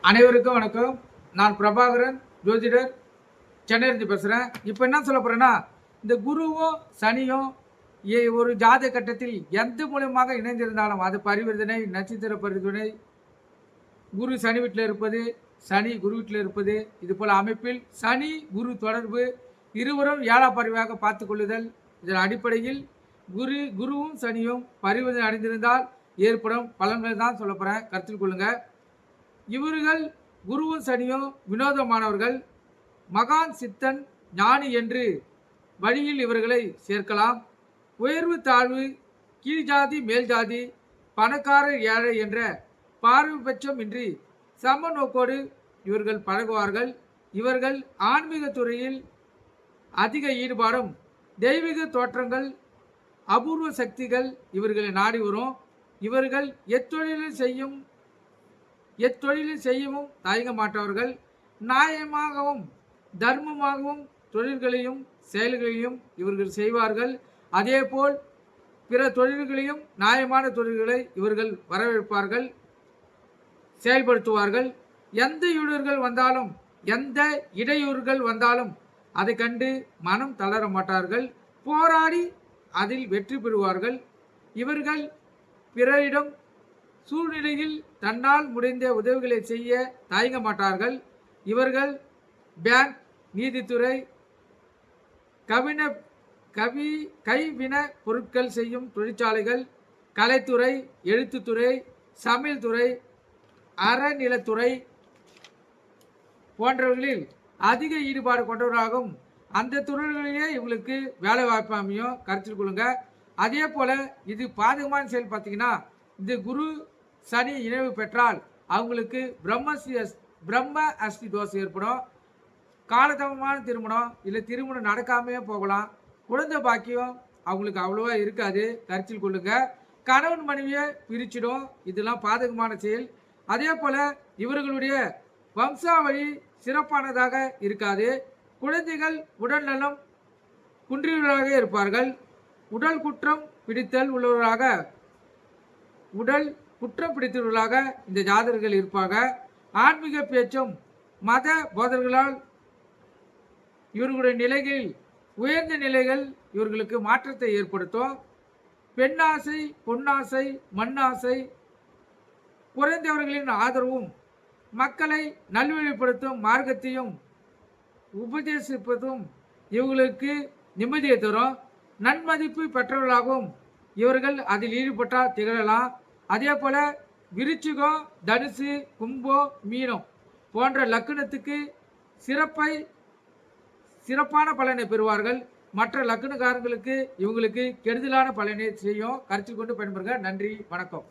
அனைவருக்கும் வணக்கம். நான் பிரபாகரன், ஜோதிடர், சென்னையிலிருந்து பேசுகிறேன். இப்போ என்ன சொல்ல போகிறேன்னா, இந்த குருவும் சனியும் ஒரு ஜாத கட்டத்தில் எந்த மூலியமாக இணைந்திருந்தாலும், அது பரிவர்த்தனை, நட்சத்திர பரிவர்த்தனை, குரு சனி வீட்டில் இருப்பது, சனி குரு வீட்டில் இருப்பது, இது போல் அமைப்பில் சனி குரு தொடர்பு இருவரும் ஏழாம் பரிவாக பார்த்து கொள்ளுதல். இதன் அடிப்படையில் குருவும் சனியும் பரிவர்த்தனை அடைந்திருந்தால் ஏற்படும் பலன்கள் தான் சொல்ல போகிறேன், கருத்தில் கொள்ளுங்கள். இவர்கள் குருவும் சனியும் வினோதமானவர்கள். மகான், சித்தன், ஞானி என்று வழியில் இவர்களை சேர்க்கலாம். உயர்வு, தாழ்வு, கீழ் ஜாதி, மேல் ஜாதி, பணக்காரர், ஏழை என்ற பாரபட்சம் இன்றி சம நோக்கோடு இவர்கள் பழகுவார்கள். இவர்கள் ஆன்மீக துறையில் அதிக ஈடுபாடும், தெய்வீக தோற்றங்கள், அபூர்வ சக்திகள் இவர்களை நாடி வரும். இவர்கள் எத்தொழிலில் செய்யவும் தயங்க மாட்டவர்கள். நியாயமாகவும் தர்மமாகவும் தொழில்களையும் செயல்களையும் இவர்கள் செய்வார்கள். அதேபோல் பிற தொழில்களையும் நியாயமான தொழில்களை இவர்கள் வரவேற்பார்கள், செயல்படுத்துவார்கள். எந்த இடையூறுகள் வந்தாலும் அதை கண்டு மனம் தளர மாட்டார்கள். போராடி அதில் வெற்றி பெறுவார்கள். இவர்கள் பிறரிடம் சூழ்நிலையில் தன்னால் முடிந்த உதவிகளை செய்ய தயங்க மாட்டார்கள். இவர்கள் பேங்க், நீதித்துறை, கைவின பொருட்கள் செய்யும் தொழிற்சாலைகள், கலைத்துறை, எழுத்துத்துறை, சமையல் துறை, அறநிலத்துறை போன்றவர்களில் அதிக ஈடுபாடு கொண்டவராகும். அந்த துறைகளிலேயே இவங்களுக்கு வேலை வாய்ப்பு அமையும், கருத்தில் கொள்ளுங்க. அதே போல் இது பாதகமான செயல் பார்த்தீங்கன்னா, இந்த குரு சனி இணைவு பெற்றால் அவங்களுக்கு பிரம்ம அஸ்தி தோஷம் ஏற்படும். காலதாமமான திருமணம், இல்லை திருமணம் நடக்காமையே போகலாம். குழந்தை பாக்கியம் அவங்களுக்கு அவ்வளோவா இருக்காது, கருத்தில் கொள்ளுங்க. கணவன் மனைவியை பிரிச்சிடும், இதெல்லாம் பாதகமான செயல். அதே போல் இவர்களுடைய வம்சாவளி சிறப்பானதாக இருக்காது. குழந்தைகள் உடல்நலம் குன்றியவர்களாக இருப்பார்கள். உடல் குற்றம் பிடித்தவர்களாக இந்த ஜாதகர்கள் இருப்பாங்க. ஆன்மீக பேச்சும் மத போதர்களால் இவர்களுடைய நிலைகளில் உயர்ந்த நிலைகள் இவர்களுக்கு மாற்றத்தை ஏற்படுத்தும். பெண்ணாசை, பொன்னாசை, மண்ணாசை, குறைந்தவர்களின் ஆதரவும், மக்களை நல்வழிப்படுத்தும் மார்க்கத்தையும் உபதேசிப்பதும் இவர்களுக்கு நிம்மதியை தரும். நன்மதிப்பு பெற்றவர்களாகவும் இவர்கள் அதில் ஈடுபட்டால் திகழலாம். அதே போல் விருச்சிகம், தனுசு, கும்பம், மீனம் போன்ற லக்னத்துக்கு சிறப்பான பலனை பெறுவார்கள். மற்ற லக்னக்காரங்களுக்கு இவங்களுக்கு கெடுதலான பலனை செய்யும், கருத்தில் கொண்டு பயன்பெறுங்க. நன்றி, வணக்கம்.